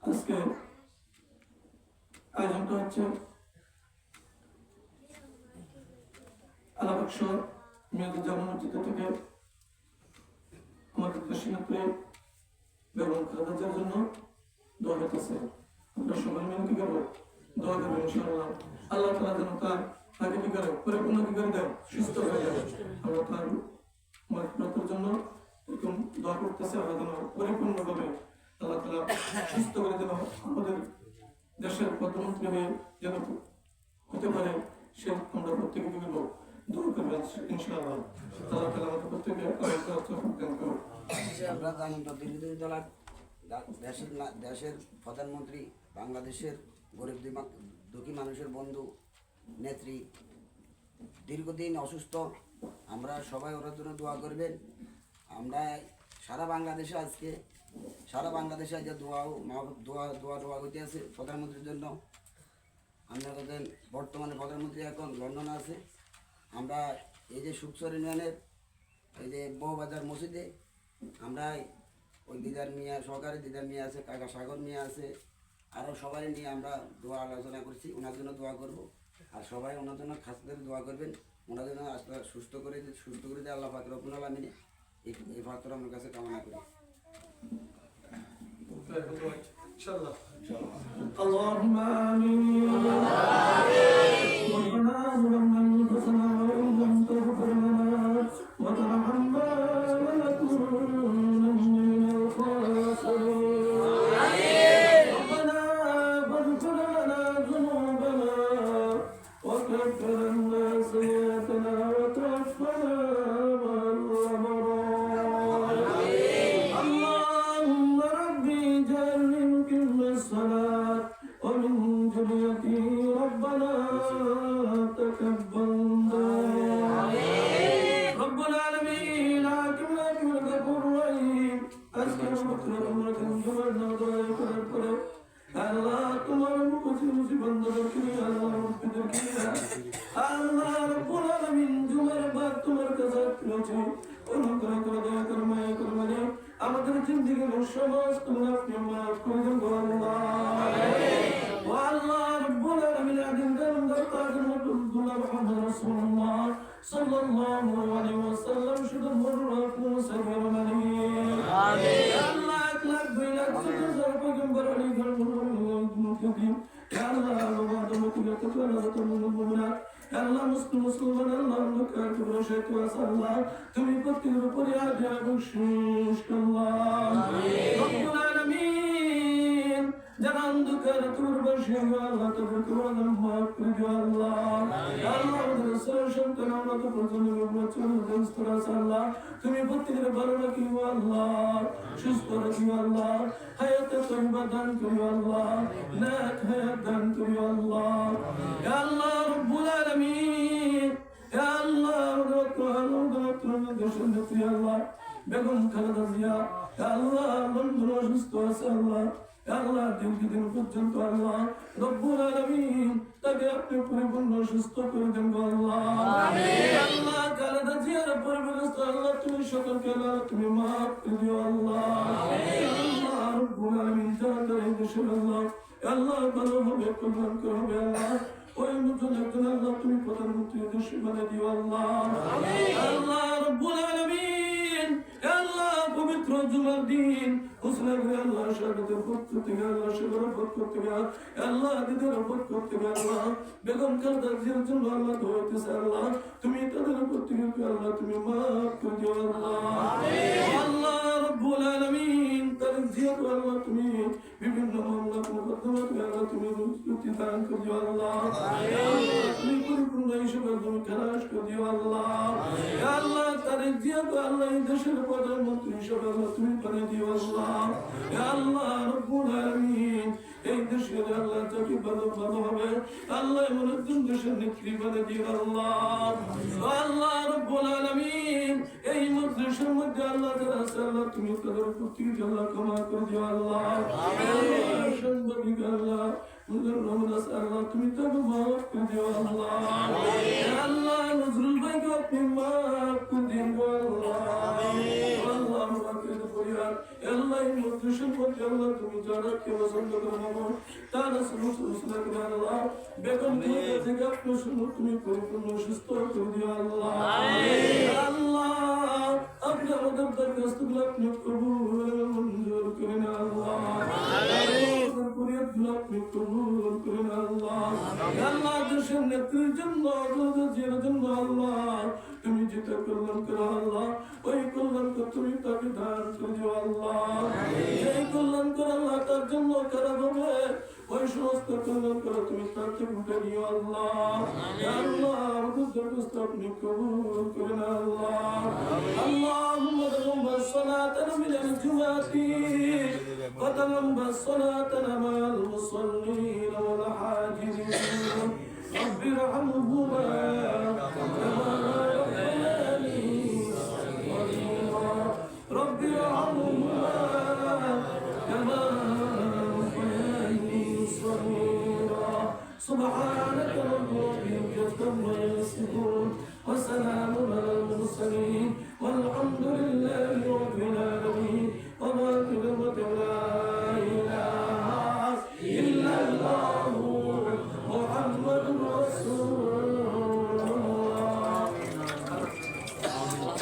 আজকে আয়োজনটা হচ্ছে আলাবাক্স মেয়েদের মসজিদ থেকে আমাদের দেশীয়ত্রে বেগম খালেদা জিয়ার জন্য দোয়া করতেছে। আমরা সবাই মিলে কি করবো? দোয়া করবো ইনশাআল্লাহ। আল্লাহ তাআলা যেন তাকে কি করে পরিপূর্ণ কি করে দেয়, সুস্থ হয়ে যায়। আমরা তার মাগফিরাতের জন্য এরকম দোয়া করতেছে। আল্লাহ যেন পরিপূর্ণভাবে আল্লাহ তাআলা সুস্থ করে যেন আমাদের দেশের প্রধানমন্ত্রী হয়ে যেন হতে পারে, সে আমরা প্রত্যেকে কি করবো? দোয়া করবেন ইনশাআল্লাহ। আল্লাহ তাআলা আমাদের প্রত্যেকে দান করুন। আমরা জানি তো বিরোধী দলের দেশের প্রধানমন্ত্রী, বাংলাদেশের গরিব দুঃখী মানুষের বন্ধু, নেত্রী দীর্ঘদিন অসুস্থ। আমরা সবাই ওর জন্য দোয়া করবেন। আমরা সারা বাংলাদেশে আজকে যে দোয়া হইতে আছে প্রধানমন্ত্রীর জন্য। আমরা বর্তমানে প্রধানমন্ত্রী এখন লন্ডনে আছে। আমরা এই যে সুকচর ইউনিয়নের এই যে বউবাজার মসজিদে আমরা ওই দিদার মিয়া, সহকারী দিদার মিয়া আছে, কাকা সাগর মিয়া আছে, আরও সবাই নিয়ে আমরা দোয়া আলোচনা করছি। ওনার জন্য দোয়া করব। আর সবাই ওনার জন্য খাস করে দোয়া করবেন। ওনার জন্য আস্তে সুস্থ করে দিয়ে আল্লাহ পাক রব্বুল আলামিন এই ফাতর আমার কাছে কামনা করি। اللهم آمين. ربنا ظلمنا أنفسنا وإن لم تغفر لنا وترحمنا لنكونن من الخاسرين. ربنا فاغفر لنا ذنوبنا وكفر عنا سيئاتنا وتوفنا مع الأبرار. اللهم ربي جعلني مقيم الصلاة ومن ذريتي ربنا تقبل رب العالمين. حاكمنا بالغفور الرحيم. أذكر مكرم لكم جمعنا وضعيف الكرم. الله তোমার মুখে মুসিবত রাখি। আল্লাহ মুক্তি রাখি। আল্লাহ রব্বুল আলামিন জুমার বাদ তোমার কাছে রয়েছে। অনুগ্রহ করে দয়া করে মায়া করে মানে আমাদের জিন্দেগির সমস্ত আপনি মাফ করে দেন আল্লাহ। ও আল্লাহ রব্বুল আলামিন আদিন দারুদার তাজুল আব্দুল্লাহ মুহাম্মদ রাসূলুল্লাহ সাল্লাল্লাহু আলাইহি ওয়াসাল্লাম শুধু মররাকুম সাল্লাল্লাহু আলাইহি আল্লাহ লাখ দুই লাখ হাজার পয়গম্বর আলী মুকিম আল্লাহ রব্বুল আলামিন আল্লাহ মুসলমান আল্লাহ মুকার কুরশে তো আল্লাহ তুমি প্রত্যেকের উপরে আজা বখশিশ আল্লাহ রব্বুল আলামিন যারা অন্ধকার তোর বসে আল্লাহ তোর কোরআন মাফ করে দিও আল্লাহ। আল্লাহ আমাদের সন্তান আমরা তো প্রজন্ম আল্লাহ তুমি প্রত্যেকের ভালো রাখিও আল্লাহ, সুস্থ রাখিও আল্লাহ, হায়াতে তৈবা দান করিও আল্লাহ, নেক হায়াত দান করিও আল্লাহ। আল্লাহ রব্বুল আলামিন আল্লাহ আল্লাহ বেগম খালেদা জিয়া আল্লাহ বন্ধু অসুস্থ আছে আল্লাহ। আল্লাহ দিন পর্যন্ত আল্লাহ রব্বুল আলামিন তাকে আপনি পরিপূর্ণ সুস্থ করে দেন আল্লাহ। আল্লাহ খালেদা জিয়ার পরিবেশ আল্লাহ তুমি সকলকে আল্লাহ তুমি মাফ করে দিও আল্লাহ। আল্লাহ রব্বুল আলামিন যারা এই দেশের আল্লাহ আল্লাহ ভালোভাবে কল্যাণ করবে আল্লাহ ওই মতন একজন আল্লাহ তুমি প্রধানমন্ত্রী দেশে বানিয়ে দিও আল্লাহ। আল্লাহ রব্বুল আলামিন আল্লাহ পবিত্র জুমার দিন হুসনাগুলো আল্লাহ শাহাদাতের পক্ষ থেকে আল্লাহ সেবার পক্ষ থেকে আল্লাহ দিদার পক্ষ থেকে আল্লাহ বেগম খালেদা জিয়ার জন্য আল্লাহ ধরতেছে আল্লাহ তুমি তাদের প্রত্যেককে আল্লাহ তুমি মাফ করে দিও আল্লাহ। আল্লাহ রব্বুল আলামিন তার জিয়ার আল্লাহ তুমি বিভিন্ন মামলা মুকদ্দমাতে আল্লাহ তুমি মুক্তি দান করে দিও আল্লাহ। তুমি পরিপূর্ণ হিসেবে তুমি খালাস করে দিও আল্লাহ। আল্লাহ তার জিয়ার আল্লাহ এই দেশের প্রধানমন্ত্রী হিসেবে আল্লাহ তুমি করে দিও আল্লাহ। আল্লাহ রব্বুল আলামিন এই দেশের আল্লাহ যাকে ভালো হবে আল্লাহ এমন একজন দেশের নেত্রী বানিয়ে দিও আল্লাহ। আল্লাহ রব্বুল আলামিন এই মজলিসের মধ্যে আল্লাহ যারা আছে আল্লাহ তুমি তাদের প্রত্যেককে আল্লাহ ক্ষমা করে দিও আল্লাহ। সাংবাদিক আল্লাহ আল্লাহ তুমি তাকে মাফ করে দিও আল্লাহ। আল্লাহ নজরুল ভাইকে আপনি মাফ করে দিও আল্লাহ। আল্লাহ আমাকে পরিবার আল্লাহ এই মজলিসের মধ্যে আল্লাহ তুমি যারা কে পছন্দ করো মামা তারা সমস্ত রসুলা করে আল্লাহ বেগম থেকে আপনার শুনো তুমি পরিপূর্ণ সুস্থ করে দিও আল্লাহ আল্লাহ আপনি আমাদের দরখাস্তগুলো আপনি কবুল মঞ্জুর করেন আল্লাহ পরিয়াদগুলো আপনি কবুল করেন আল্লাহ আল্লাহ দেশের নেত্রীর জন্য জিয়ার জন্য আল্লাহ তুমি যেটা কল্যাণ করো আল্লাহ ওই কল্যাণ তুমি তাকে দান করে দিও আল্লাহ এই কল্যাণ করে আল্লাহ তার জন্য করা হবে ওই সমস্ত কল্যাণ করে তুমি তার থেকে উঠে নিও আল্লাহ আল্লাহ আমাদের দরখাস্ত আপনি কবুল করেন আল্লাহ اللهم ارحم صلاتنا من الجمعة وتمم صلاتنا